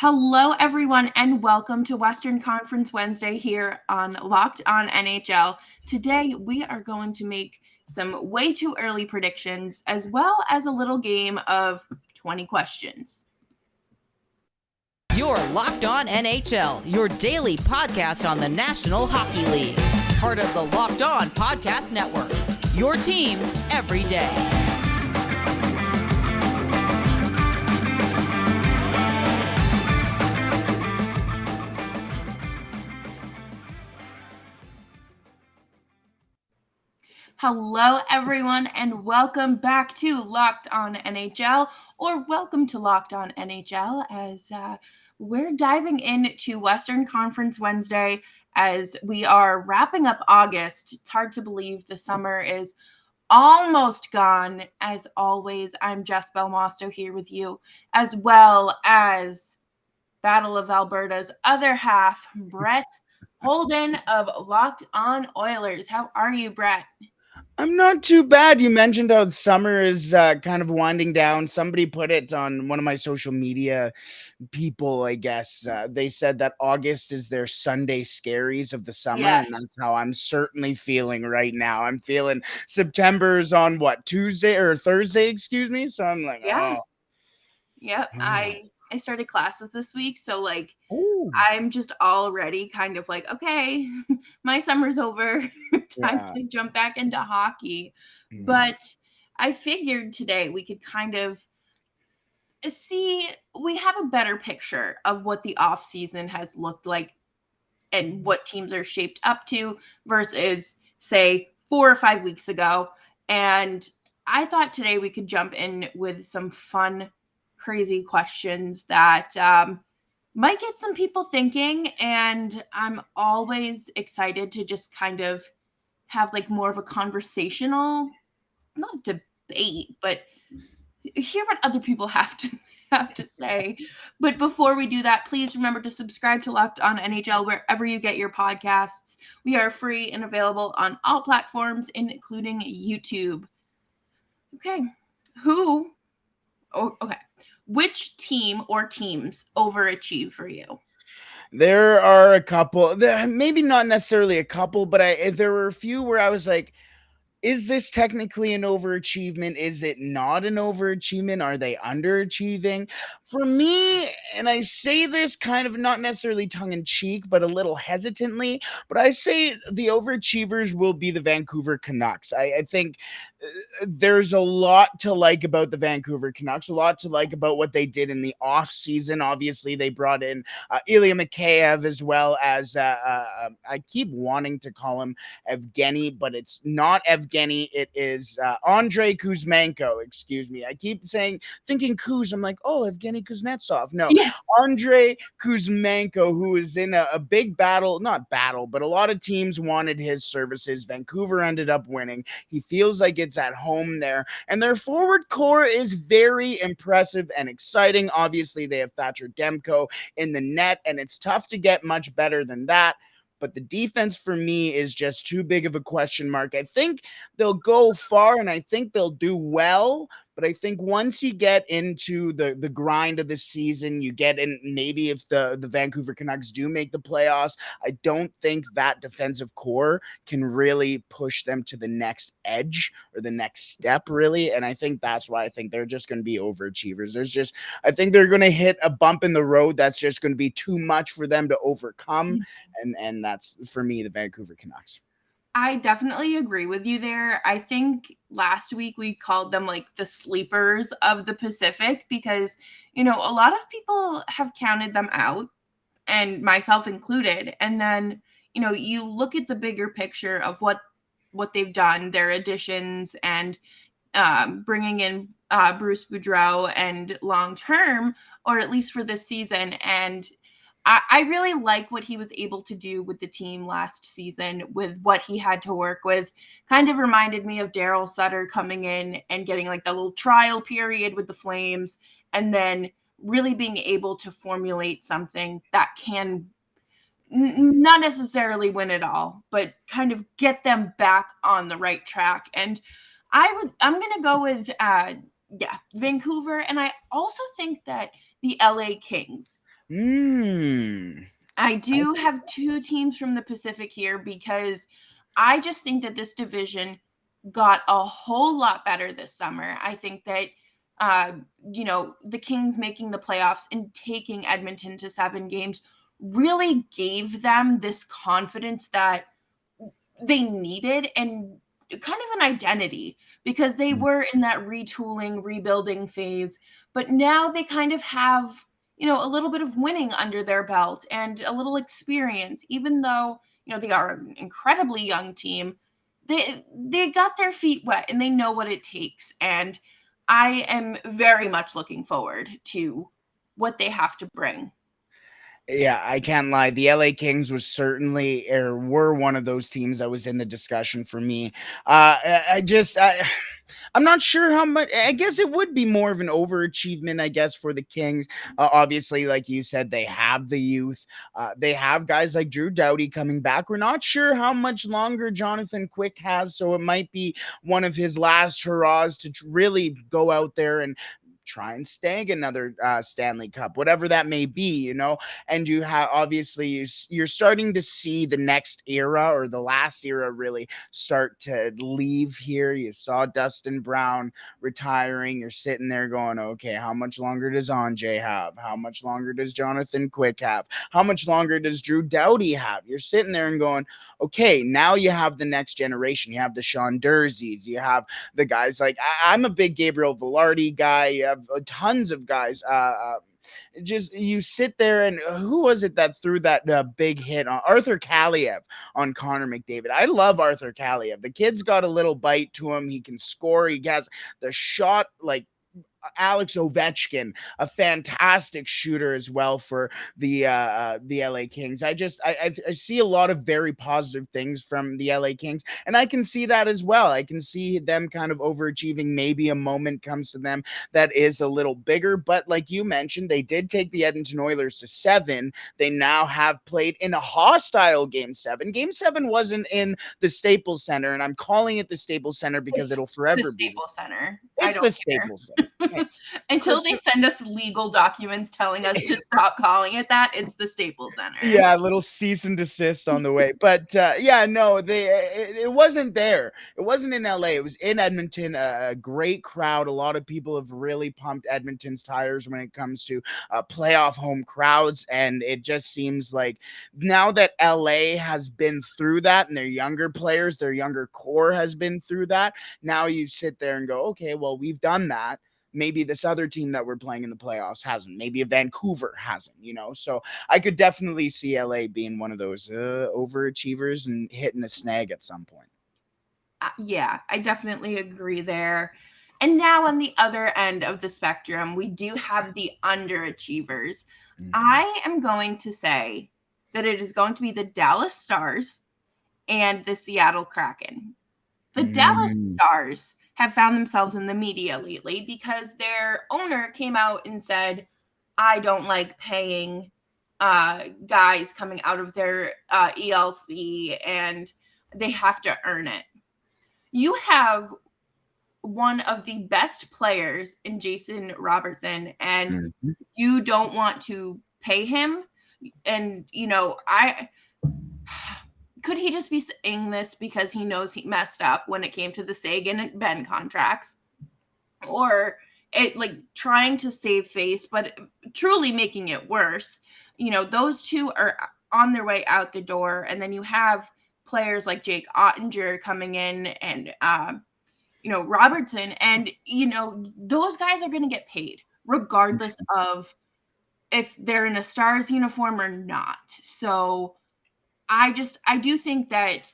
Hello, everyone, and welcome to Western Conference Wednesday here on Locked On NHL. Today, we are going to make some way too early predictions as well as a little game of 20 questions. You're Locked On NHL, your daily podcast on the National Hockey League. Part of the Locked On Podcast Network, your team every day. Hello, everyone, and welcome back to Locked On NHL, or welcome to Locked On NHL, as we're diving into Western Conference Wednesday as we are wrapping up August. It's hard to believe the summer is almost gone. As always, I'm Jess Belmosto here with you, as well as Battle of Alberta's other half, Brett Holden of Locked On Oilers. How are you, Brett? I'm not too bad. You mentioned how summer is kind of winding down. Somebody put it on one of my social media people, I guess. They said that August is their Sunday scaries of the summer, Yes. and that's how I'm certainly feeling right now. I'm feeling September's on what, Tuesday or Thursday, excuse me. So I'm like, Yeah. oh. Yep. I started classes this week, so Ooh. I'm just already kind of like, okay, my summer's over. Time Yeah. to jump back into hockey. Mm. But I figured today we could kind of see, we have a better picture of what the off season has looked like and what teams are shaped up to versus, say, 4 or 5 weeks ago. And I thought today we could jump in with some fun, crazy questions that might get some people thinking. And I'm always excited to just kind of have like more of a conversational, not debate, but hear what other people have to say. But before we do that, please remember to subscribe to Locked On NHL wherever you get your podcasts. We are free and available on all platforms, including YouTube. Okay. Okay. Which team or teams overachieve for you? There are a couple, maybe not necessarily a couple, but there were a few where I was like, is this technically an overachievement? Is it not an overachievement? Are they underachieving? For me, and I say this kind of not necessarily tongue in cheek, but a little hesitantly, but I say the overachievers will be the Vancouver Canucks. I think there's a lot to like about the Vancouver Canucks, a lot to like about what they did in the off season. Obviously, they brought in Ilya Mikheyev as well as I keep wanting to call him Evgeny, but it's not Evgeny. It is Andrei Kuzmenko. Excuse me. I keep thinking Kuz. I'm like, oh, Evgeny Kuznetsov. No, Yeah. Andrei Kuzmenko, who is in a big battle, not battle, but a lot of teams wanted his services. Vancouver ended up winning. He feels like it's at home there. And their forward core is very impressive and exciting. Obviously, they have Thatcher Demko in the net, and it's tough to get much better than that. But the defense for me is just too big of a question mark. I think they'll go far and I think they'll do well. But I think once you get into the grind of the season, you get in, maybe if the Vancouver Canucks do make the playoffs, I don't think that defensive core can really push them to the next edge or the next step, really. And I think that's why I think they're just going to be overachievers. I think they're going to hit a bump in the road that's just going to be too much for them to overcome. And that's, for me, the Vancouver Canucks. I definitely agree with you there. I think last week we called them like the sleepers of the Pacific because, a lot of people have counted them out, and myself included. And then, you look at the bigger picture of what they've done, their additions, and bringing in Bruce Boudreau and long term, or at least for this season. And I really like what he was able to do with the team last season with what he had to work with. Kind of reminded me of Daryl Sutter coming in and getting like that little trial period with the Flames, and then really being able to formulate something that can not necessarily win it all, but kind of get them back on the right track. And I'm going to go with Vancouver. And I also think that the LA Kings Hmm. I do have two teams from the Pacific here because I just think that this division got a whole lot better this summer. I think that, uh, the Kings making the playoffs and taking Edmonton to 7 games really gave them this confidence that they needed and kind of an identity because they were in that retooling, rebuilding phase. But now they kind of have, a little bit of winning under their belt and a little experience, even though, they are an incredibly young team. They got their feet wet and they know what it takes. And I am very much looking forward to what they have to bring. Yeah, I can't lie. The LA Kings was certainly or were one of those teams that was in the discussion for me. I'm not sure how much. I guess it would be more of an overachievement, I guess, for the Kings. Obviously, like you said, they have the youth. They have guys like Drew Doughty coming back. We're not sure how much longer Jonathan Quick has, so it might be one of his last hurrahs to really go out there and try and snag another Stanley Cup, whatever that may be. And you have obviously you're starting to see the next era or the last era really start to leave here. You saw Dustin Brown retiring. You're sitting there going, okay, how much longer does Anjay have? How much longer does Jonathan Quick have? How much longer does Drew Doughty have? You're sitting there and going, okay, now you have the next generation. You have the Sean Durzees. You have the guys like I'm a big Gabriel Velarde guy. You have tons of guys. Just you sit there and who was it that threw that big hit on Arthur Kaliev on Connor McDavid? I love Arthur Kaliev. The kid's got a little bite to him. He can score. He has the shot like Alex Ovechkin, a fantastic shooter as well for the LA Kings. I see a lot of very positive things from the LA Kings, and I can see that as well. I can see them kind of overachieving. Maybe a moment comes to them that is a little bigger, but like you mentioned, they did take the Edmonton Oilers to 7. They now have played in a hostile game 7. Game 7 wasn't in the Staples Center, and I'm calling it the Staples Center because It's it'll the forever be. Staples Center. I It's don't the Staples Center. care. Hey, Until they send us legal documents telling us to stop calling it that, it's the Staples Center. yeah, a little cease and desist on the way. But yeah, no, it wasn't there. It wasn't in LA. It was in Edmonton. A great crowd. A lot of people have really pumped Edmonton's tires when it comes to playoff home crowds, and it just seems like now that LA has been through that, and their younger players, their younger core has been through that. Now you sit there and go, okay, well, we've done that. Maybe this other team that we're playing in the playoffs hasn't. Maybe Vancouver hasn't. So I could definitely see LA being one of those overachievers and hitting a snag at some point. Yeah, I definitely agree there. And now on the other end of the spectrum, we do have the underachievers. Mhm. I am going to say that it is going to be the Dallas Stars and the Seattle Kraken. The Dallas Mm. Stars have found themselves in the media lately because their owner came out and said, I don't like paying guys coming out of their ELC and they have to earn it. You have one of the best players in Jason Robertson, and Mhm. you don't want to pay him. And, I could he just be saying this because he knows he messed up when it came to the Sagan and Ben contracts? Or it like trying to save face, but truly making it worse. Those two are on their way out the door. And then you have players like Jake Ottinger coming in and Robertson, and those guys are going to get paid regardless of if they're in a Stars uniform or not. So I do think that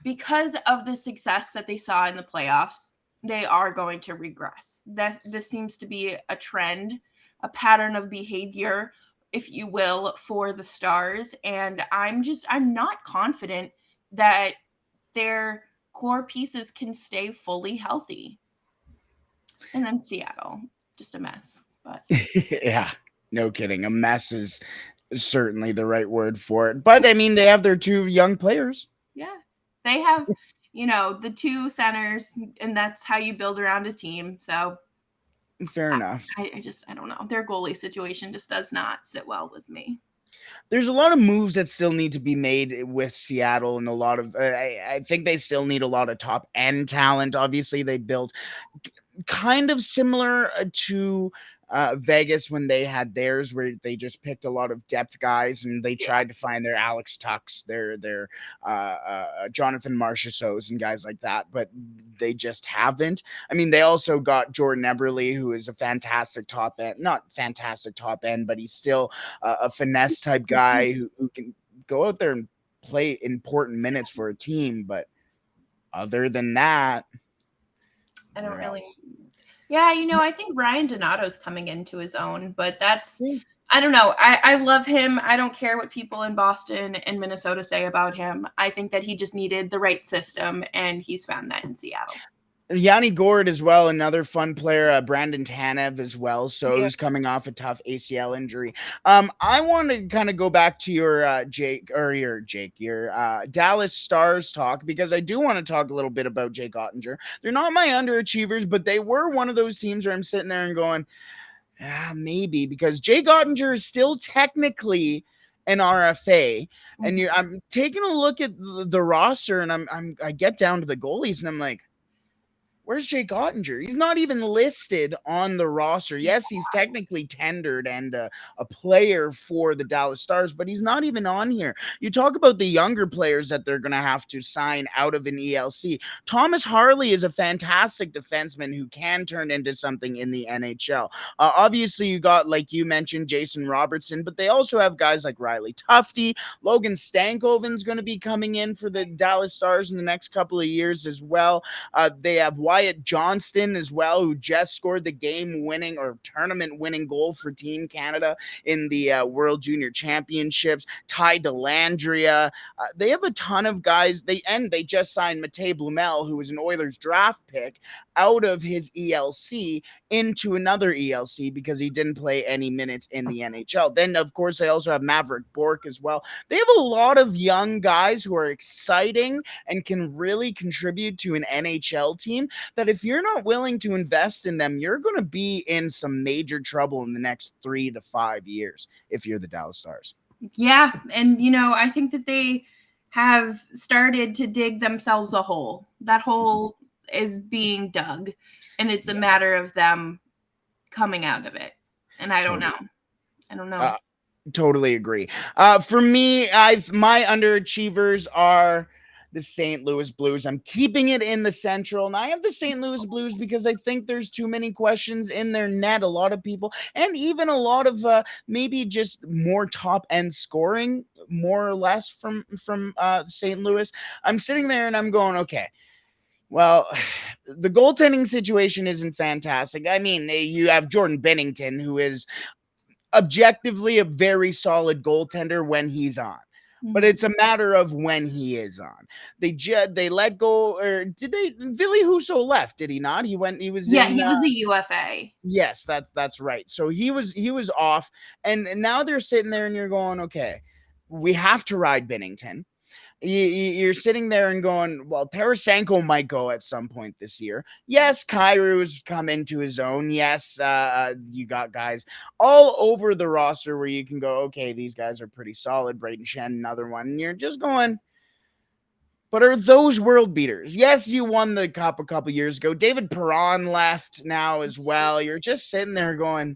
because of the success that they saw in the playoffs, they are going to regress. That this seems to be a trend, a pattern of behavior, if you will, for the Stars, and I'm not confident that their core pieces can stay fully healthy. And then Seattle, just a mess. But yeah, no kidding. A mess is certainly the right word for it. But I mean, they have their two young players. yeah, they have, the two centers, and that's how you build around a team. So Fair enough. I don't know. Their goalie situation just does not sit well with me. There's a lot of moves that still need to be made with Seattle, and a lot of I think they still need a lot of top end talent. Obviously, they built kind of similar to Vegas when they had theirs, where they just picked a lot of depth guys and they Yeah. tried to find their Alex Tucks, their Jonathan Marchessaults and guys like that, but they just haven't. I mean, they also got Jordan Eberle, who is a fantastic top end, not fantastic top end, but he's still a finesse type guy who can go out there and play important minutes for a team. But other than that, I don't where really. else? Yeah, I think Ryan Donato's coming into his own, but that's Yeah. I don't know. I love him. I don't care what people in Boston and Minnesota say about him. I think that he just needed the right system, and he's found that in Seattle. Yanni Gord as well, another fun player. Brandon Tanev as well, so Yeah. who's coming off a tough ACL injury. I want to kind of go back to your your Dallas Stars talk, because I do want to talk a little bit about Jake Ottinger. They're not my underachievers, but they were one of those teams where I'm sitting there and going, maybe, because Jake Ottinger is still technically an RFA, and Mhm. I'm taking a look at the roster, and I get down to the goalies, and I'm like, where's Jake Ottinger? He's not even listed on the roster. Yes, he's technically tendered and a player for the Dallas Stars, but he's not even on here. You talk about the younger players that they're going to have to sign out of an ELC. Thomas Harley is a fantastic defenseman who can turn into something in the NHL. Obviously, you got, like you mentioned, Jason Robertson, but they also have guys like Riley Tufte. Logan Stankoven's going to be coming in for the Dallas Stars in the next couple of years as well. They have Wyatt Johnston as well, who just scored the game-winning or tournament-winning goal for Team Canada in the World Junior Championships. Ty Dellandrea. They have a ton of guys. They just signed Matej Blumel, who was an Oilers draft pick, out of his ELC into another ELC because he didn't play any minutes in the NHL. Then, of course, they also have Maverick Bork as well. They have a lot of young guys who are exciting and can really contribute to an NHL team, that if you're not willing to invest in them, you're going to be in some major trouble in the next 3 to 5 years if you're the Dallas Stars. Yeah, and I think that they have started to dig themselves a hole. That hole is being dug, and it's a Yeah, matter of them coming out of it. And I don't know. totally. I don't know. Uh, Totally agree. For me, my underachievers are the St. Louis Blues. I'm keeping it in the Central, and I have the St. Louis Blues because I think there's too many questions in their net. A lot of people, and even a lot of maybe just more top end scoring, more or less from St. Louis. I'm sitting there and I'm going, okay. Well, the goaltending situation isn't fantastic. I mean, you have Jordan Bennington, who is objectively a very solid goaltender when he's on. But Mhm. it's a matter of when he is on. They let go, or did they? Billy Husso left, did he not? He went. He was Yeah, in. he was a UFA. Yes, that's right. So he was off, and now they're sitting there, and you're going, okay, we have to ride Bennington. You're sitting there and going, well, Tarasenko might go at some point this year. Yes, Kairu's come into his own. Yes, you got guys all over the roster where you can go, okay, these guys are pretty solid. Braden Shen, another one. And you're just going, but are those world beaters? Yes, you won the cup a couple years ago. David Perron left now as well. You're just sitting there going,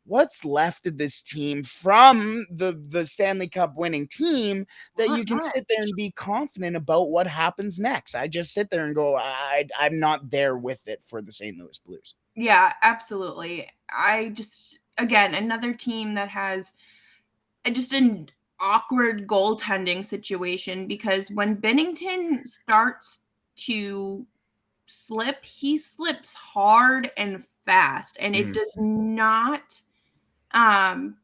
what's left of this team from the Stanley Cup winning team that Not you can much. sit there and be confident about what happens next? I just sit there and go, I'm not there with it for the St. Louis Blues. Yeah, absolutely. I just again another team that has just an awkward goaltending situation because when Bennington starts to slip, he slips hard and fast, and it Mm, does not um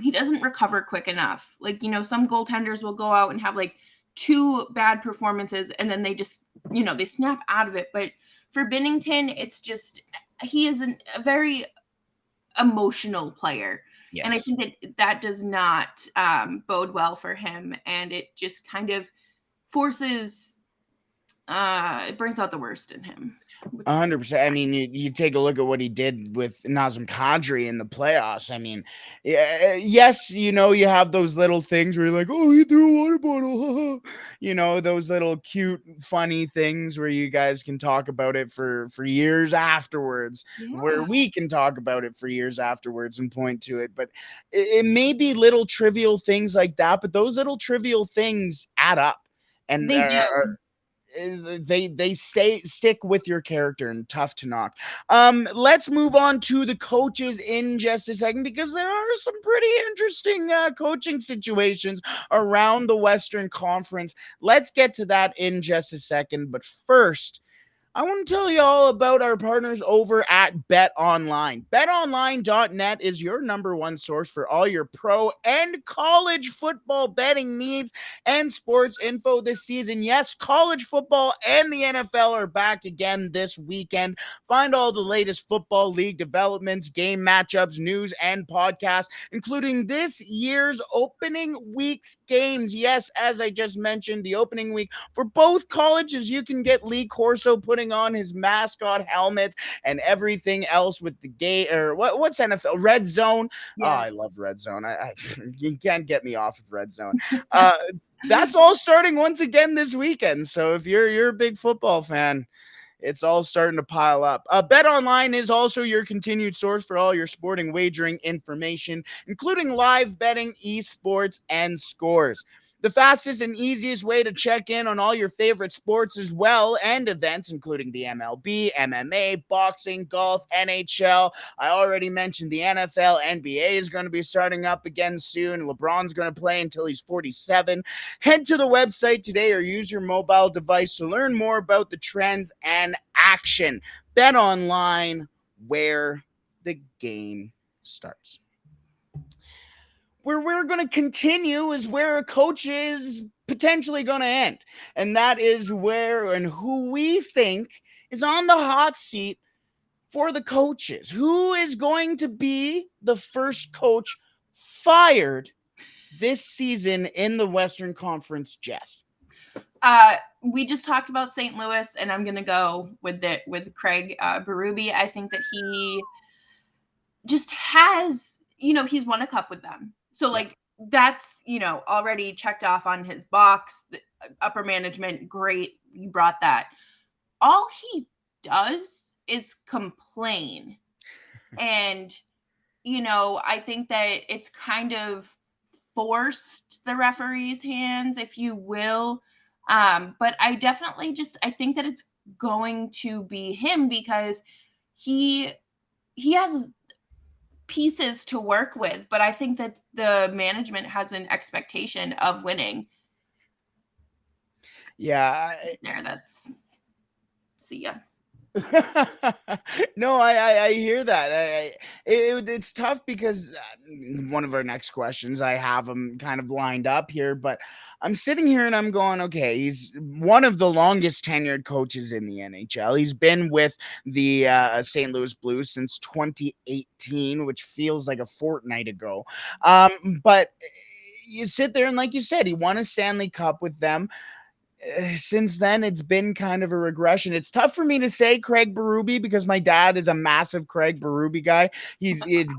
he doesn't recover quick enough. Like, some goaltenders will go out and have like two bad performances and then they just, they snap out of it. But for Bennington, it's just he is a very emotional player. And I yes. think that does not bode well for him. And it just kind of forces It brings out the worst in him, which is 100%. I mean, you take a look at what he did with Nazem Kadri in the playoffs. I mean, yes, you have those little things where you're like, oh, he threw a water bottle. Those little cute, funny things where you guys can talk about it for years afterwards, where yeah. we can talk about it for years afterwards and point to it. But it may be little trivial things like that, but those little trivial things add up. And They do. they stick with your character and tough to knock. Let's move on to the coaches in just a second, because there are some pretty interesting coaching situations around the Western Conference. Let's get to that in just a second, but first, I want to tell you all about our partners over at Bet Online. BetOnline.net is your number one source for all your pro and college football betting needs and sports info this season. Yes, college football and the NFL are back again this weekend. Find all the latest football league developments, game matchups, news, and podcasts, including this year's opening week's games. Yes, as I just mentioned, the opening week for both colleges, you can get Lee Corso putting on his mascot helmets and everything else with the gay or what's NFL Red Zone. Oh, I Yes. love Red Zone. You can't get me off of Red Zone. Uh, that's all starting once again this weekend. So if you're a big football fan, it's all starting to pile up. Bet Online is also your continued source for all your sporting wagering information, including live betting, esports, and scores. The fastest and easiest way to check in on all your favorite sports as well, and events including the MLB, MMA, boxing, golf, NHL. I already mentioned the NFL, NBA is going to be starting up again soon. LeBron's going to play until he's 47. Head to the website today or use your mobile device to learn more about the trends and action. Bet Online, where the game starts. Where we're going to continue is where a coach is potentially going to end. And that is where and who we think is on the hot seat for the coaches. Who is going to be the first coach fired this season in the Western Conference, Jess? We just talked about St. Louis, and I'm gonna go with Craig Berube. I think that he just has, he's won a cup with them. So Yeah. like that's, already checked off on his box. The upper management, great, you brought that. All he does is complain. And, I think that it's kind of forced the referee's hands, if you will. But I think that it's going to be him because he he has pieces to work with, but I think that the management has an expectation of winning. Yeah. There, that's see ya. No, I hear that. It's tough because one of our next questions, I have them kind of lined up here, but I'm sitting here and I'm going, okay, he's one of the longest tenured coaches in the NHL. He's been with the St. Louis Blues since 2018, which feels like a fortnight ago. But you sit there and, like you said, he won a Stanley Cup with them. Since then, it's been kind of a regression. It's tough for me to say Craig Berube because my dad is a massive Craig Berube guy.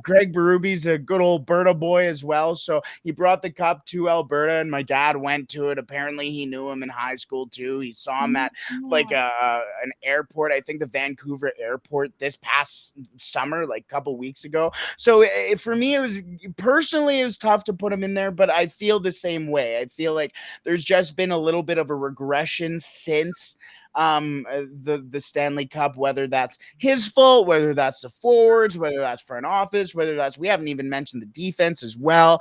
Craig Berube's a good old Alberta boy as well. So he brought the cup to Alberta, and my dad went to it. Apparently, he knew him in high school too. He saw him at like an airport. I think the Vancouver airport this past summer, like a couple weeks ago. So for me, it was tough to put him in there, but I feel the same way. I feel like there's just been a little bit of a regression since the Stanley Cup, whether that's his fault, whether that's the forwards, whether that's front office, whether that's, we haven't even mentioned the defense as well,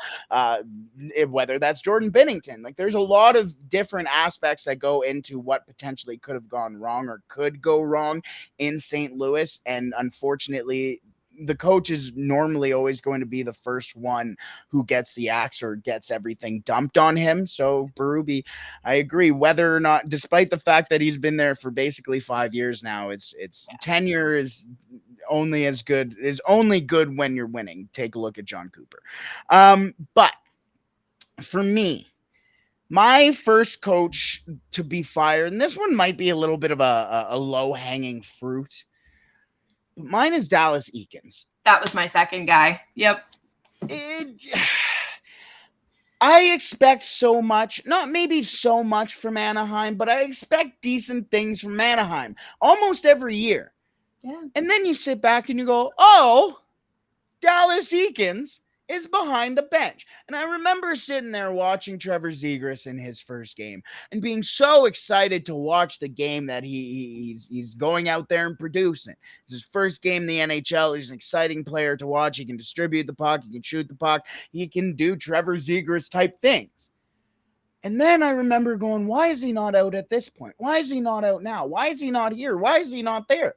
whether that's Jordan Binnington. Like there's a lot of different aspects that go into what potentially could have gone wrong or could go wrong in St. Louis, and unfortunately the coach is normally always going to be the first one who gets the axe or gets everything dumped on him. So Berube, I agree. Whether or not, despite the fact that he's been there for basically 5 years now, it's tenure is only good when you're winning. Take a look at John Cooper. But for me, My first coach to be fired, and this one might be a little bit of a low hanging fruit, but mine is Dallas Eakins. That was my second guy. Yep. It, I expect so much, not maybe so much from Anaheim, but I expect decent things from Anaheim almost every year. Yeah. And then you sit back and you go, oh, Dallas Eakins is behind the bench. And I remember sitting there watching Trevor Zegras in his first game and being so excited to watch the game that he's going out there and producing. It's his first game in the NHL. He's an exciting player to watch. He can distribute the puck, he can shoot the puck, he can do Trevor Zegras type things. And then I remember going, why is he not out at this point? Why is he not out now? Why is he not here? Why is he not there?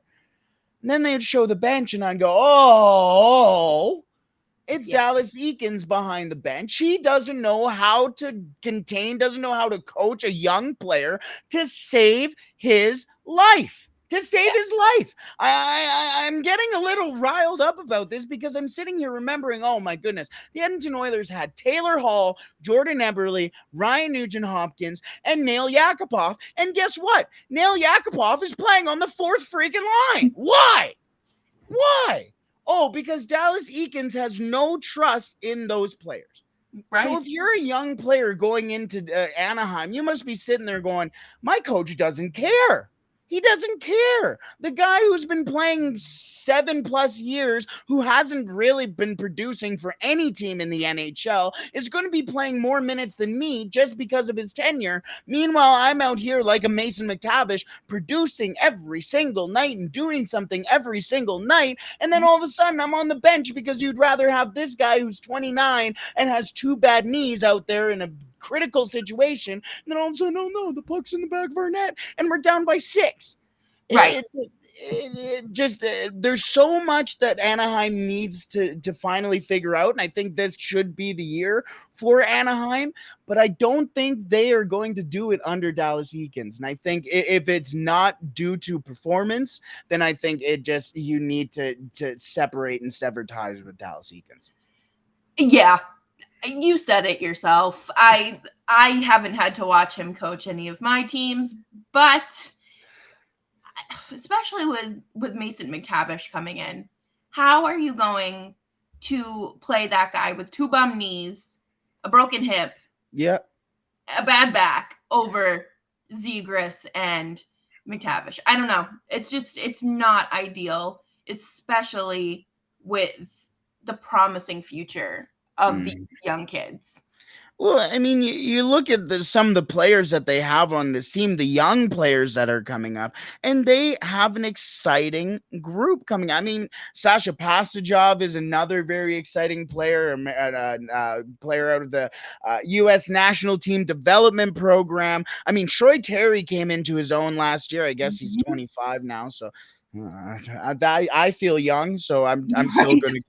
And then they'd show the bench and I'd go, oh, it's Yeah. Dallas Eakins behind the bench. He doesn't know how to contain, doesn't know how to coach a young player to save his life. To save his life. I'm getting a little riled up about this because I'm sitting here remembering, oh my goodness, the Edmonton Oilers had Taylor Hall, Jordan Eberle, Ryan Nugent-Hopkins, and Nail Yakupov. And guess what? Nail Yakupov is playing on the fourth freaking line. Why? Why? Oh, because Dallas Eakins has no trust in those players. Right. So if you're a young player going into Anaheim, you must be sitting there going, my coach doesn't care. He doesn't care. The guy who's been playing 7+ years, who hasn't really been producing for any team in the NHL, is going to be playing more minutes than me just because of his tenure. Meanwhile, I'm out here like a Mason McTavish, producing every single night and doing something every single night. And then all of a sudden, I'm on the bench because you'd rather have this guy who's 29 and has two bad knees out there in a critical situation. And then all of a sudden, oh no, the puck's in the back of our net and we're down by 6. Right. It just there's so much that Anaheim needs to finally figure out, and I think this should be the year for Anaheim. But I don't think they are going to do it under Dallas Eakins, and I think if it's not due to performance, then I think it just you need to separate and sever ties with Dallas Eakins. Yeah. You said it yourself. I haven't had to watch him coach any of my teams, but especially with Mason McTavish coming in, how are you going to play that guy with two bum knees, a broken hip, Yeah. a bad back over Zegras and McTavish? I don't know. It's not ideal, especially with the promising future of these young kids. Well, I mean, you look at some of the players that they have on this team, the young players that are coming up, and they have an exciting group coming. I mean, Sasha Pasajov is another very exciting player, player out of the U.S. national team development program. I mean, Troy Terry came into his own last year. I guess he's 25 now, so I feel young, so I'm still Right. going to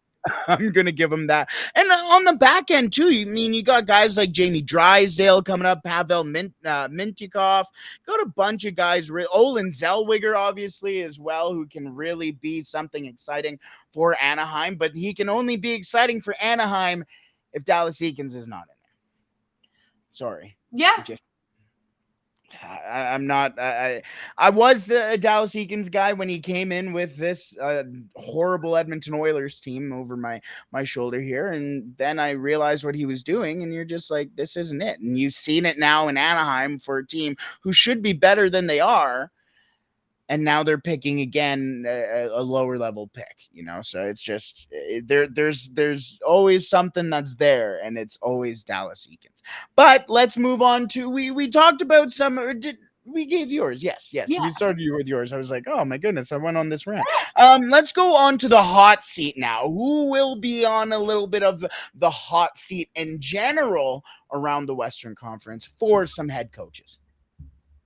I'm gonna give him that. And on the back end too, you mean you got guys like Jamie Drysdale coming up, Pavel Mintyukov, got a bunch of guys. Olin Zellweger, obviously, as well, who can really be something exciting for Anaheim. But he can only be exciting for Anaheim if Dallas Eakins is not in there. Sorry. Yeah. I'm not. I was a Dallas Eakins guy when he came in with this horrible Edmonton Oilers team over my shoulder here, and then I realized what he was doing, and you're just like, this isn't it. And you've seen it now in Anaheim for a team who should be better than they are, and now they're picking again a lower level pick. So it's just there's always something that's there, and it's always Dallas Eakins. But let's move on to we talked about some. Did we gave yours? Yes. Yeah. We started you with yours. I was like, oh my goodness, I went on this rant. Let's go on to the hot seat now. Who will be on a little bit of the hot seat in general around the Western Conference for some head coaches?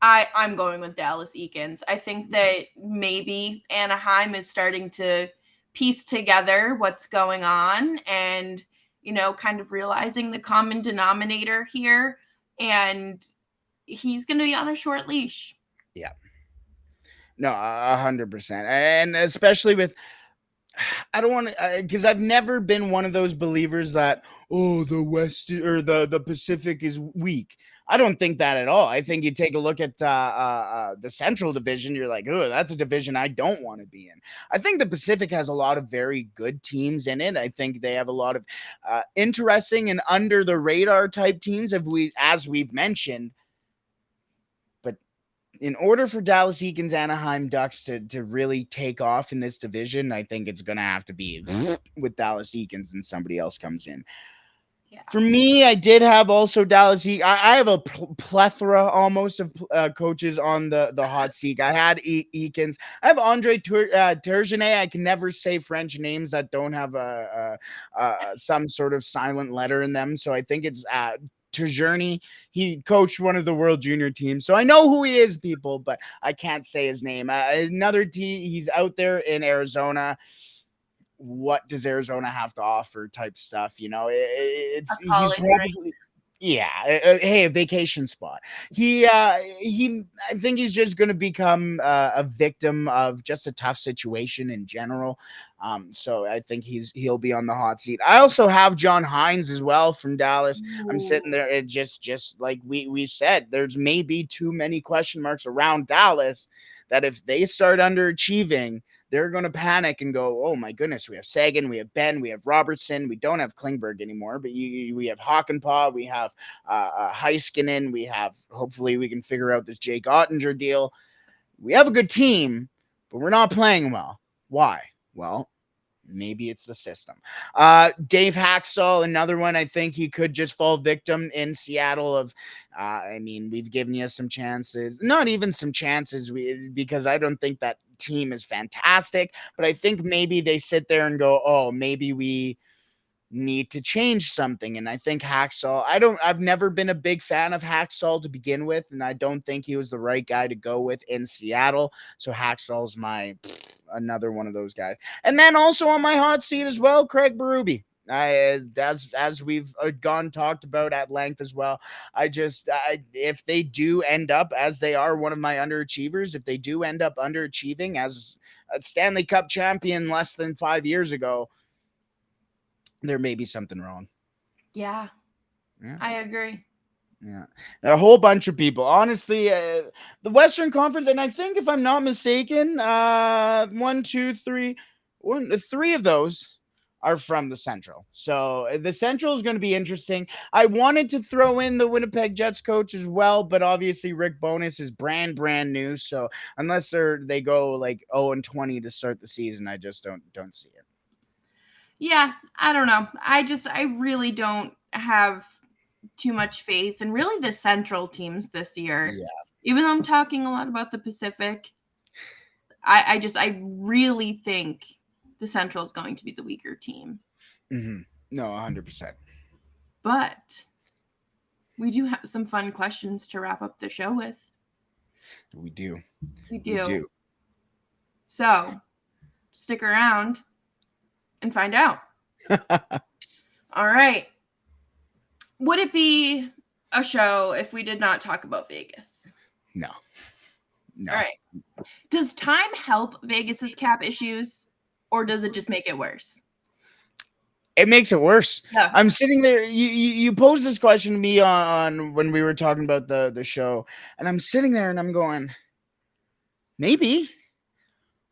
I'm going with Dallas Eakins. I think that maybe Anaheim is starting to piece together what's going on and, kind of realizing the common denominator here. And he's going to be on a short leash. Yeah. No, 100%. And especially with I don't want to, because I've never been one of those believers that, oh, the West or the Pacific is weak. I don't think that at all. I think you take a look at the Central Division, you're like, oh, that's a division I don't want to be in. I think the Pacific has a lot of very good teams in it. I think they have a lot of interesting and under the radar type teams, as we've mentioned. But in order for Dallas Eakins Anaheim Ducks to really take off in this division, I think it's going to have to be with Dallas Eakins and somebody else comes in. Yeah. For me, I did have also Dallas Eakins. I have a plethora almost of coaches on the hot seat. I had Eakins. I have Andre Turgenet. I can never say French names that don't have some sort of silent letter in them. So I think it's Turgenet. He coached one of the World Junior teams, so I know who he is, people, but I can't say his name. Another team, he's out there in Arizona. What does Arizona have to offer type stuff? A He's college, right? probably yeah. Hey, a vacation spot. I think he's just going to become a victim of just a tough situation in general. So I think he'll be on the hot seat. I also have John Hines as well from Dallas. I'm sitting Ooh. there, it just like we said, there's maybe too many question marks around Dallas that if they start underachieving, they're going to panic and go, oh my goodness, we have Sagan, we have Ben, we have Robertson, we don't have Klingberg anymore, but we have Hockenpah, we have Heiskanen, we have, hopefully we can figure out this Jake Ottinger deal. We have a good team, but we're not playing well. Why? Well, maybe it's the system. Dave Haxall, another one. I think he could just fall victim in Seattle of. I mean, we've given you some chances, not even some chances, because I don't think that team is fantastic. But I think maybe they sit there and go, "Oh, maybe we need to change something." And I think Haxall, I've never been a big fan of Haxall to begin with, and I don't think he was the right guy to go with in Seattle. So Haxall's my another one of those guys. And then also on my hot seat as well, Craig Berube. As we've gone talked about at length as well. If they do end up as they are one of my underachievers, if they do end up underachieving as a Stanley Cup champion less than 5 years ago, there may be something wrong. Yeah, Yeah. I agree. Yeah. A whole bunch of people. Honestly, the Western Conference, and I think if I'm not mistaken, one, two, three of those are from the Central. So the Central is going to be interesting. I wanted to throw in the Winnipeg Jets coach as well, but obviously Rick Bowness is brand new. So unless they go like 0-20 to start the season, I just don't see it. Yeah, I don't know. I really don't have too much faith in really the Central teams this year. Yeah. Even though I'm talking a lot about the Pacific, I really think the Central is going to be the weaker team. Mm-hmm. No, 100%. But we do have some fun questions to wrap up the show with. We do. We We do. do. So stick around and find out. All right. Would it be a show if we did not talk about Vegas? No. All right. Does time help Vegas's cap issues, or does it just make it worse? It makes it worse. Yeah. I'm sitting there. You posed this question to me on when we were talking about the show, and I'm sitting there and I'm going, maybe.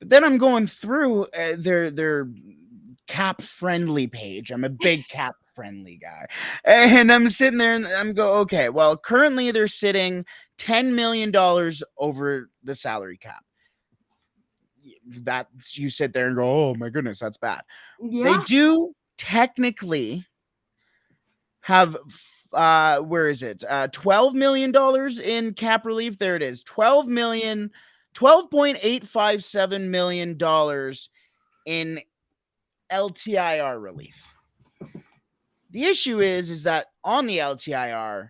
But then I'm going through their cap friendly page. I'm a big cap friendly guy, and I'm sitting there and I'm go, okay. Well, currently they're sitting $10 million over the salary cap. That you sit there and go, oh my goodness, that's bad. Yeah. They do technically have where is it? $12 million in cap relief. There it is. $12.857 million in LTIR relief. The issue is that on the LTIR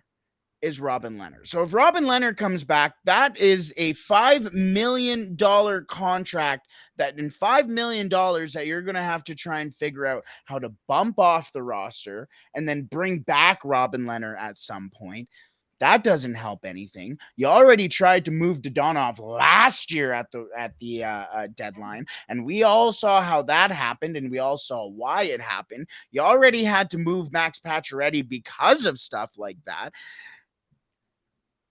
is Robin Leonard. So if Robin Leonard comes back, that is a $5 million contract that in $5 million that you're going to have to try and figure out how to bump off the roster and then bring back Robin Leonard at some point. That doesn't help anything. You already tried to move Dodonov last year at the deadline, and we all saw how that happened, and we all saw why it happened. You already had to move Max Pacioretty because of stuff like that.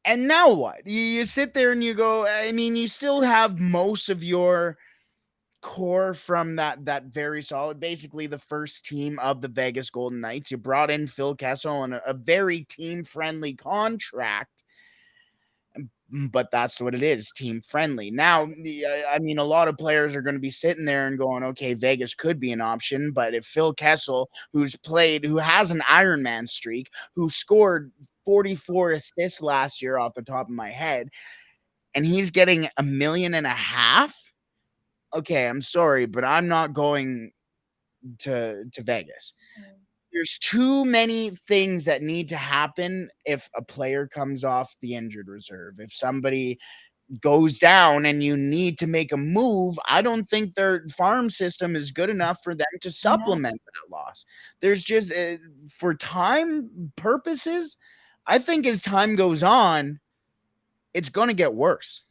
And now what? You sit there and you go, I mean, you still have most of your core from that very solid, basically the first team of the Vegas Golden Knights. You brought in Phil Kessel on a very team friendly contract, but that's what it is, team friendly. Now, I mean, a lot of players are going to be sitting there and going, okay, Vegas could be an option, but if Phil Kessel, who has an Iron Man streak, who scored 44 assists last year off the top of my head, and he's getting $1.5 million, okay, I'm sorry, but I'm not going to Vegas. There's too many things that need to happen if a player comes off the injured reserve. If somebody goes down and you need to make a move, I don't think their farm system is good enough for them to No. supplement that loss. There's just for time purposes, I think as time goes on, it's going to get worse.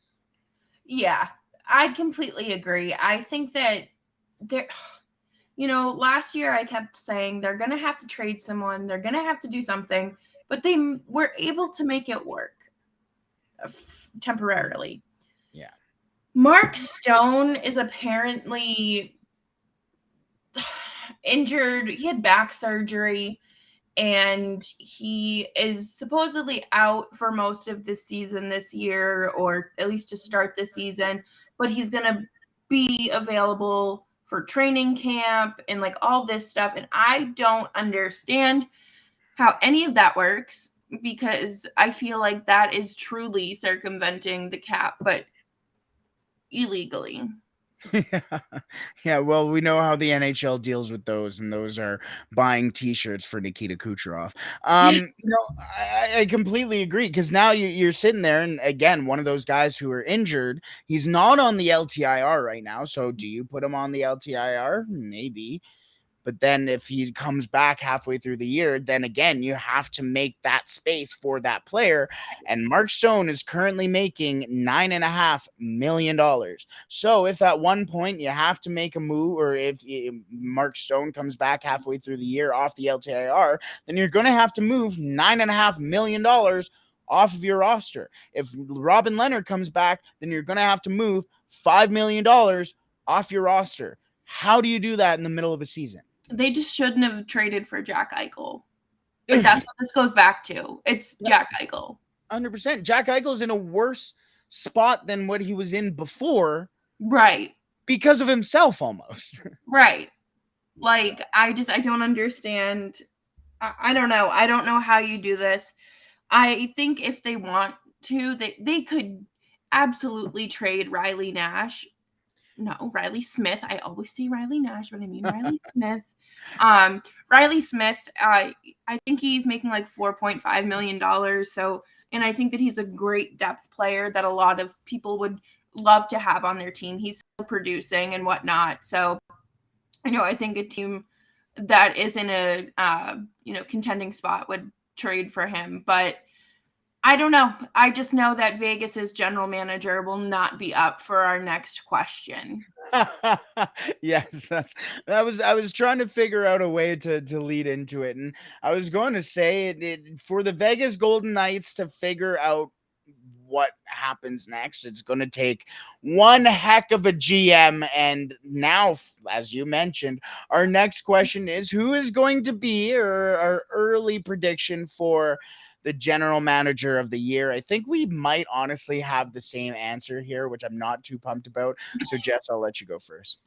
Yeah, I completely agree. I think that there, last year I kept saying they're going to have to trade someone, they're going to have to do something, but they were able to make it work temporarily. Yeah. Mark Stone is apparently injured. He had back surgery and he is supposedly out for most of the season this year, or at least to start the season, but he's going to be available for training camp and like all this stuff. And I don't understand how any of that works, because I feel like that is truly circumventing the cap, but illegally. Yeah. Yeah, well, we know how the NHL deals with those, and those are buying T-shirts for Nikita Kucherov. I completely agree, because now you're sitting there, and again, one of those guys who are injured. He's not on the LTIR right now, so do you put him on the LTIR? Maybe. But then if he comes back halfway through the year, then again, you have to make that space for that player. And Mark Stone is currently making $9.5 million. So if at one point you have to make a move, or if Mark Stone comes back halfway through the year off the LTIR, then you're going to have to move $9.5 million off of your roster. If Robin Leonard comes back, then you're going to have to move $5 million off your roster. How do you do that in the middle of a season? They just shouldn't have traded for Jack Eichel. Like, that's what this goes back to. It's Jack Eichel. 100%. Jack Eichel's in a worse spot than what he was in before. Right. Because of himself, almost. Right. Like, I don't understand. I don't know. I don't know how you do this. I think if they want to, they could absolutely trade Riley Nash. No, Riley Smith. I always say Riley Nash, but I mean Riley Smith. Riley Smith, I think he's making like $4.5 million. So, and I think that he's a great depth player that a lot of people would love to have on their team. He's still producing and whatnot. So, I think a team that is in a contending spot would trade for him. But I don't know. I just know that Vegas's general manager will not be up for our next question. Yes, I was trying to figure out a way to lead into it, and I was going to say for the Vegas Golden Knights to figure out what happens next. It's going to take one heck of a GM. And now, as you mentioned, our next question is, who is going to be our early prediction for the general manager of the year? I think we might honestly have the same answer here, which I'm not too pumped about. So, Jess, I'll let you go first.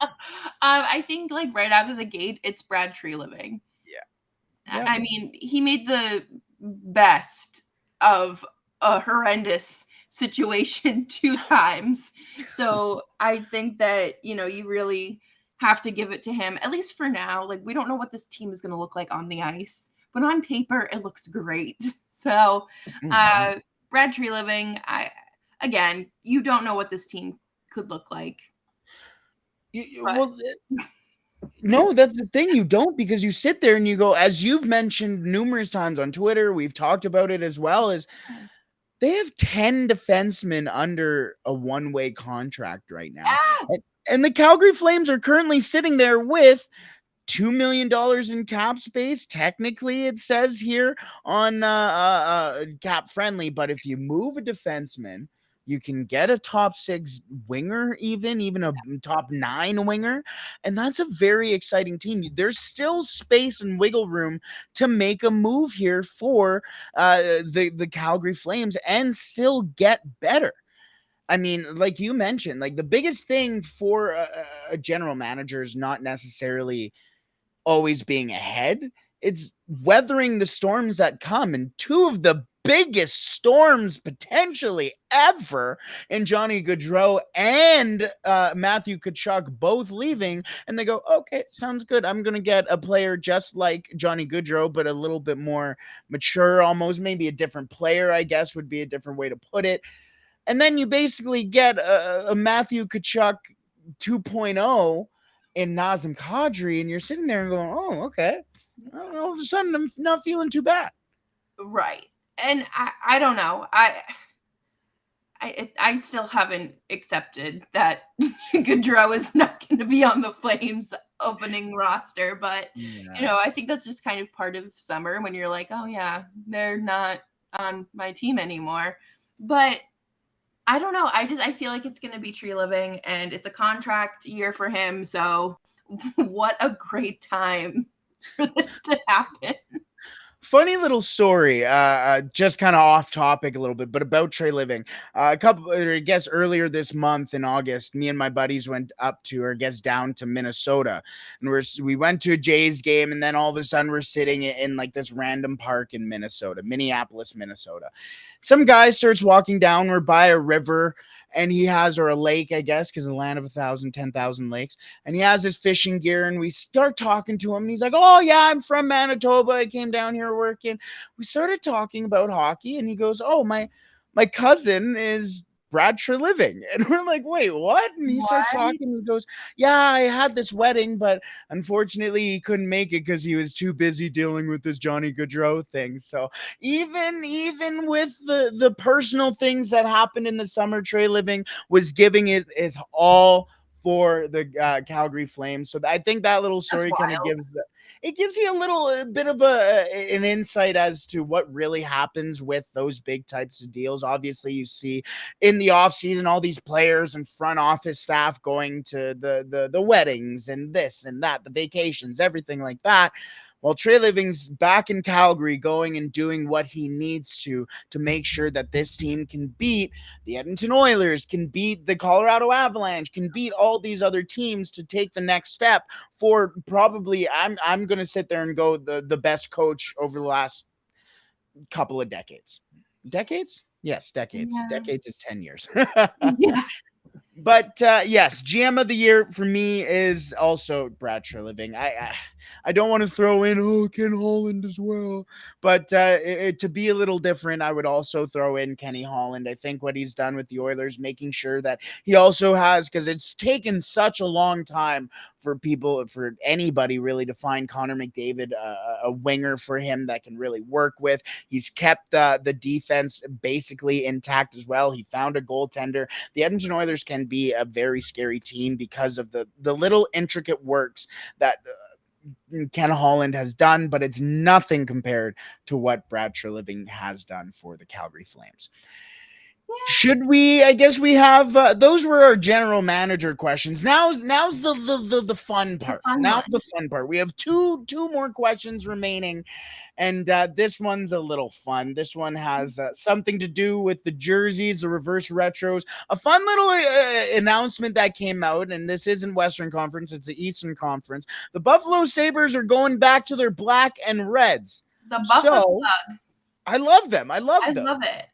I think like right out of the gate, it's Brad Treliving. Yeah. I mean, he made the best of a horrendous situation 2 times. So I think that, you really have to give it to him, at least for now. Like, we don't know what this team is going to look like on the ice, but on paper, it looks great. So, Brad Treliving, again, you don't know what this team could look like. Well, No, that's the thing. You don't, because you sit there and you go, as you've mentioned numerous times on Twitter, we've talked about it as well, is they have 10 defensemen under a one-way contract right now. Yeah, And the Calgary Flames are currently sitting there with $2 million in cap space. Technically, it says here on cap friendly, but if you move a defenseman, you can get a top six winger, even a top nine winger, and that's a very exciting team. There's still space and wiggle room to make a move here for the Calgary Flames and still get better. I mean, like you mentioned, like the biggest thing for a general manager is not necessarily always being ahead. It's weathering the storms that come. And two of the biggest storms potentially ever in Johnny Gaudreau and Matthew Tkachuk both leaving. And they go, okay, sounds good. I'm going to get a player just like Johnny Gaudreau, but a little bit more mature, almost maybe a different player, I guess would be a different way to put it. And then you basically get a Matthew Tkachuk 2.0 in Nazem Kadri, and you're sitting there and going, "Oh, okay." Well, all of a sudden, I'm not feeling too bad. right. And I don't know. I still haven't accepted that Gaudreau is not going to be on the Flames opening roster, but Yeah. I think that's just kind of part of summer when you're like, oh yeah, they're not on my team anymore. But I don't know. I feel like it's going to be Tree Living, and it's a contract year for him. So what a great time for this to happen. Funny little story, just kind of off topic a little bit, but about Trey Living. A couple, or I guess earlier this month in August, me and my buddies went up to, or I guess down to Minnesota, and we went to a Jays game, and then all of a sudden we're sitting in like this random park in Minnesota, Minneapolis, Minnesota. Some guy starts walking down. We're by a river, and he has, or a lake, I guess, because the land of 10,000 lakes, and he has his fishing gear, and we start talking to him, and he's like, oh yeah, I'm from Manitoba, I came down here working. We started talking about hockey, and he goes, oh, my cousin is Brad Treliving. And we're like, wait, what? And he starts What? talking, and he goes, yeah, I had this wedding, but unfortunately he couldn't make it because he was too busy dealing with this Johnny Gaudreau thing. So even with the personal things that happened in the summer, Trey Living was giving it his all for the Calgary Flames. So I think that little That's story kind of wild. gives you a little bit of an insight as to what really happens with those big types of deals. Obviously, you see in the offseason all these players and front office staff going to the weddings and this and that, the vacations, everything like that. While Trey Living's back in Calgary going and doing what he needs to make sure that this team can beat the Edmonton Oilers, can beat the Colorado Avalanche, can beat all these other teams to take the next step for probably, I'm going to sit there and go, the best coach over the last couple of decades. Decades? Yes, decades. Yeah. Decades is 10 years. Yeah. But yes, GM of the year for me is also Brad Treliving. I don't want to throw in Ken Holland as well, but to be a little different, I would also throw in Kenny Holland. I think what he's done with the Oilers, making sure that he also has, because it's taken such a long time for anybody really to find Connor McDavid a winger for him that can really work with. He's kept the defense basically intact as well. He found a goaltender. The Edmonton Oilers can be a very scary team because of the little intricate works that Ken Holland has done, but it's nothing compared to what Brad Treliving has done for the Calgary Flames. Should we? I guess we have. Those were our general manager questions. Now's the fun The part. fun Now the one. fun part. We have two more questions remaining, and this one's a little fun. This one has something to do with the jerseys, the reverse retros. A fun little announcement that came out, and this isn't Western Conference; it's the Eastern Conference. The Buffalo Sabres are going back to their black and reds. The Buffalo So Slug. I love them. I I love those. love it.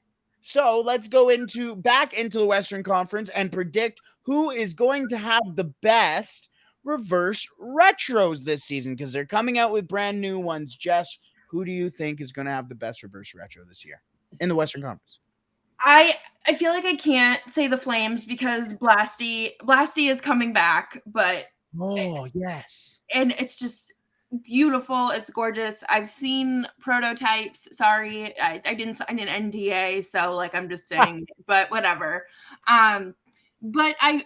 So let's go back into the Western Conference and predict who is going to have the best reverse retros this season, because they're coming out with brand new ones. Jess, who do you think is going to have the best reverse retro this year in the Western Conference? I feel like I can't say the Flames because Blasty is coming back, but Oh, yes. And it's just beautiful. It's gorgeous. I've seen prototypes. Sorry, I didn't sign an NDA, so like I'm just saying, but whatever. Um, but I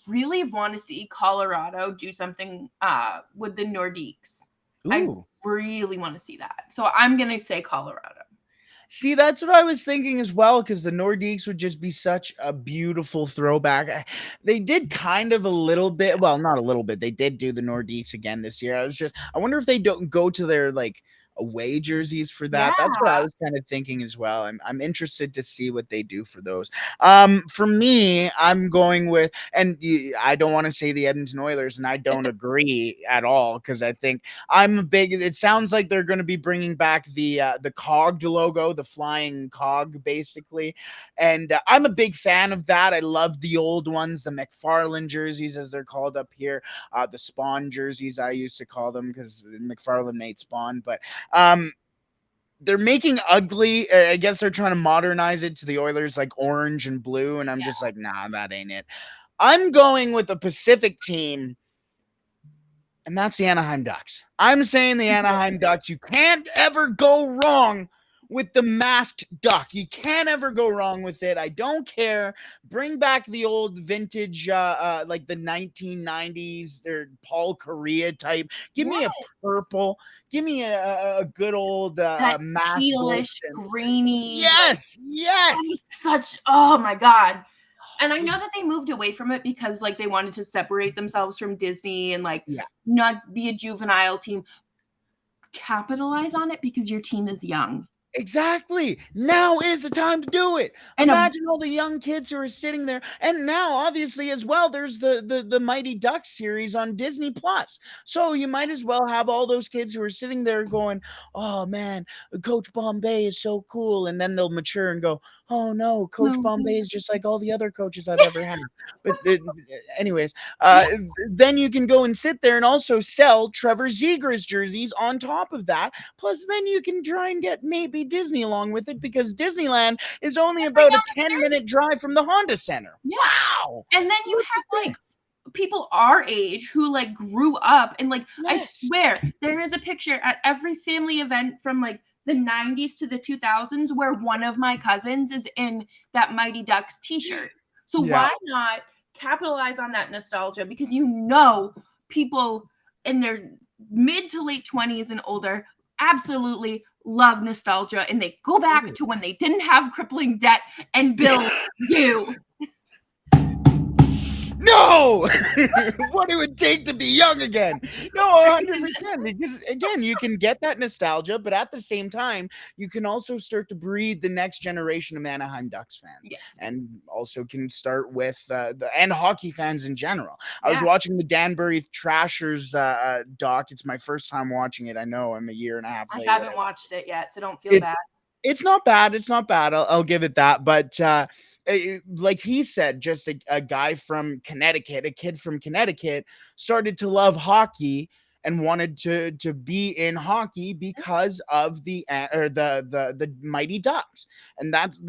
really want to see Colorado do something with the Nordiques. I Ooh. really want to see that. So I'm gonna say Colorado. See, that's what I was thinking as well, because the Nordiques would just be such a beautiful throwback. They did kind of a little bit, well, not a little bit. They did do the Nordiques again this year. I wonder if they don't go to their like away jerseys for Yeah. that. That's what I was kind of thinking as well. I'm interested to see what they do for those. For me, I'm going with, and I don't want to say the Edmonton Oilers, and I don't agree at all because I think I'm a big. It sounds like they're going to be bringing back the cog logo, the flying cog, basically, and I'm a big fan of that. I love the old ones, the McFarlane jerseys, as they're called up here, the Spawn jerseys. I used to call them because McFarlane made Spawn, but um, they're making ugly. I guess they're trying to modernize it to the Oilers like orange and blue, and I'm just like, nah, that ain't it. I'm going with the Pacific team, and that's the Anaheim Ducks. I'm saying the Anaheim Ducks. You can't ever go wrong with the masked duck. You can't ever go wrong with it. I don't care. Bring back the old vintage, like the 1990s or Paul Correa type. Give Yeah. me a purple. Give me a good old That mascot. tealish, grainy, like Yes, yes. such, oh my God. And I know that they moved away from it because like they wanted to separate themselves from Disney and like Yeah. not be a juvenile team. Capitalize on it because your team is young. Exactly. Now is the time to do it. And a Imagine all the young kids who are sitting there. And now, obviously, as well, there's the Mighty Ducks series on Disney Plus. So you might as well have all those kids who are sitting there going, "Oh man, Coach Bombay is so cool," and then they'll mature and go, "Oh no, Coach no. Bombay is just like all the other coaches I've ever had." But anyways, Yeah, then you can go and sit there and also sell Trevor Zegras jerseys on top of that. Plus, then you can try and get maybe Disney along with it because Disneyland is only it's right about a down the street. 10-minute drive from the Honda Center. Yeah. Wow. And then you Look at have like this. people our age who like grew up and like I Yes. swear there is a picture at every family event from like the 90s to the 2000s where one of my cousins is in that Mighty Ducks t-shirt. So Yeah. why not capitalize on that nostalgia because you know people in their mid to late 20s and older absolutely love nostalgia and they go back to when they didn't have crippling debt and bills due. No, what it would take to be young again. No, 100%. Because again, you can get that nostalgia, but at the same time, you can also start to breed the next generation of Anaheim Ducks fans, Yes. and also can start with and hockey fans in general. I was Yeah. watching the Danbury Trashers doc. It's my first time watching it. I know I'm a year and a half I late. haven't Whatever. watched it yet, so don't feel It's bad. it's not bad. It's not bad. I'll give it that. But like he said, just a guy from Connecticut, a kid from Connecticut, started to love hockey and wanted to be in hockey because of the Mighty Ducks, and that's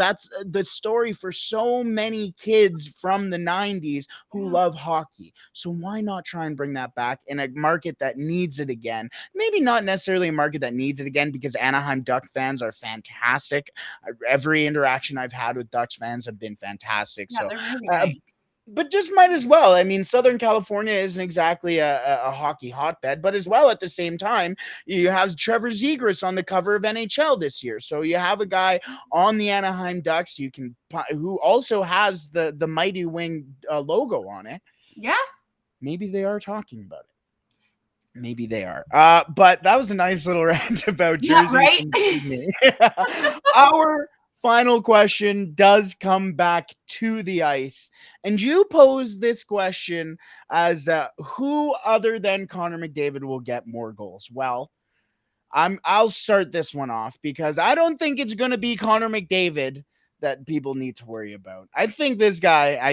the story for so many kids from the '90s who Yeah. love hockey. So why not try and bring that back in a market that needs it again? Maybe not necessarily a market that needs it again because Anaheim Duck fans are fantastic. Every interaction I've had with Ducks fans have been fantastic. Yeah, So, they're really uh, nice. but just might as well. I mean, Southern California isn't exactly a hockey hotbed, but as well at the same time, you have Trevor Zegras on the cover of NHL this year. So you have a guy on the Anaheim Ducks who also has the Mighty Wing logo on it. Yeah. Maybe they are talking about it. Maybe they are. But that was a nice little rant about Yeah, jerseys right? and Disney. Our final question does come back to the ice. And you posed this question as who other than Connor McDavid will get more goals? Well, I'll start this one off because I don't think it's going to be Connor McDavid that people need to worry about. I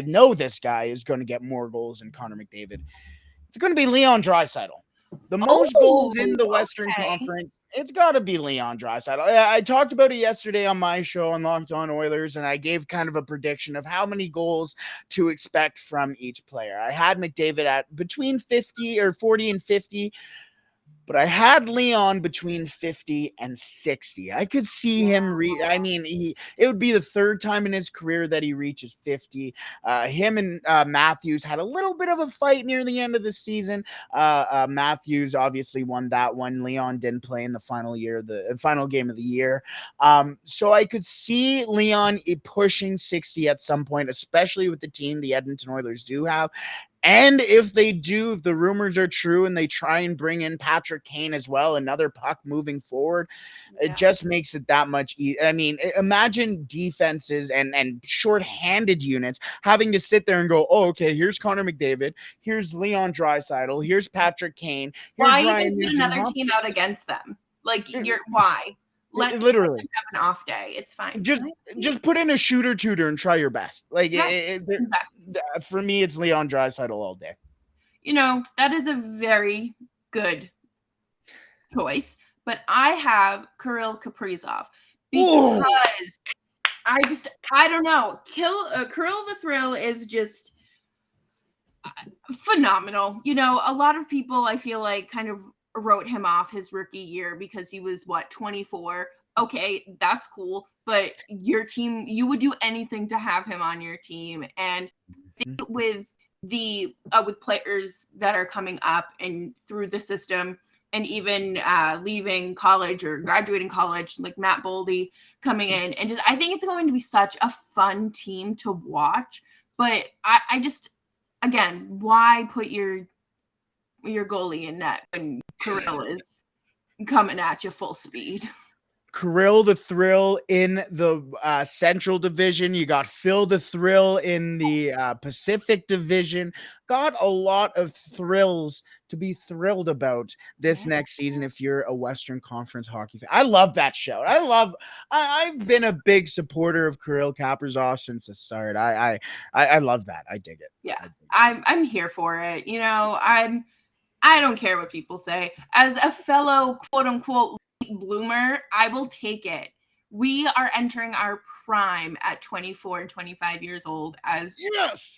know this guy is going to get more goals than Connor McDavid. It's going to be Leon Draisaitl. The most Oh, goals in the Western okay. Conference, it's got to be Leon Draisaitl. I talked about it yesterday on my show on Locked On Oilers, and I gave kind of a prediction of how many goals to expect from each player. I had McDavid at between 50 or 40 and 50, but I had Leon between 50 and 60. I could see him it would be the third time in his career that he reaches 50. Him and Matthews had a little bit of a fight near the end of the season. Matthews obviously won that one. Leon didn't play in the final game of the year. So I could see Leon pushing 60 at some point, especially with the team the Edmonton Oilers do have. And if they do, if the rumors are true and they try and bring in Patrick Kane as well, another puck moving forward, it Yeah. just makes it that much easier. I mean, imagine defenses and shorthanded units having to sit there and go, oh, okay, here's Connor McDavid, here's Leon Draisaitl, here's Patrick Kane, here's Why even Ryan put Nugent another team out Hopkins. against them? Like, why? Let them Literally, have an off day. It's fine. just put in a shooter tutor and try your best. Like Yes, exactly. for me, it's Leon Draisaitl all day. That is a very good choice, but I have Kirill Kaprizov Ooh. because I don't know. Kirill the Thrill is just phenomenal. A lot of people I feel like kind of wrote him off his rookie year because he was 24. Okay, that's cool, but you would do anything to have him on your team, and with with players that are coming up and through the system and even leaving college or graduating college, like Matt Boldy coming in, and I think it's going to be such a fun team to watch. But I just, again, why put your goalie in net when Kirill is coming at you full speed? Kirill the Thrill in the Central Division. You got Phil the Thrill in the Pacific Division. Got a lot of thrills to be thrilled about this next season if you're a Western Conference hockey fan. I love that show. I've been a big supporter of Kirill Kaprizov since the start. I love that. I dig it. Yeah, I'm here for it. I don't care what people say. As a fellow quote unquote late bloomer, I will take it. We are entering our prime at 24 and 25 years old as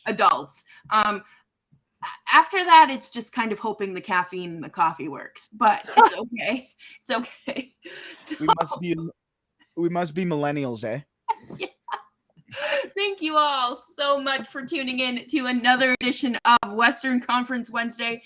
adults. After that, it's just kind of hoping the caffeine and the coffee works, but it's okay. It's okay. So, We must be millennials, eh? yeah. Thank you all so much for tuning in to another edition of Western Conference Wednesday.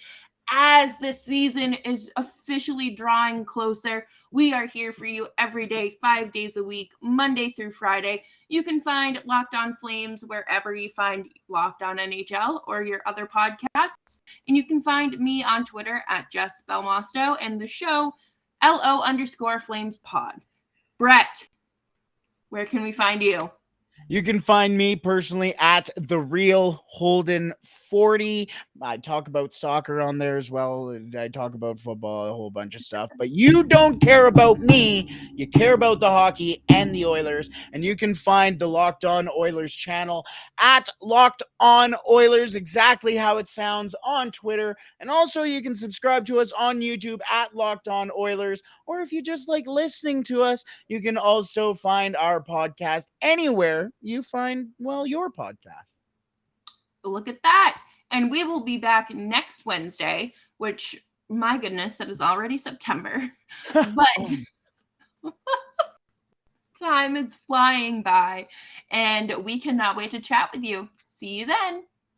As this season is officially drawing closer, we are here for you every day, 5 days a week, Monday through Friday. You can find Locked On Flames wherever you find Locked On NHL or your other podcasts. And you can find me on Twitter at Jess Belmosto and the show LO_Flames Pod. Brett, where can we find you? You can find me personally at The Real Holden 40. I talk about soccer on there as well. I talk about football, a whole bunch of stuff. But you don't care about me. You care about the hockey and the Oilers. And you can find the Locked On Oilers channel at Locked On Oilers, exactly how it sounds, on Twitter. And also you can subscribe to us on YouTube at Locked On Oilers. Or if you just like listening to us, you can also find our podcast anywhere you find, your podcast. Look at that. And we will be back next Wednesday, which, my goodness, that is already September. But time is flying by, and we cannot wait to chat with you. See you then.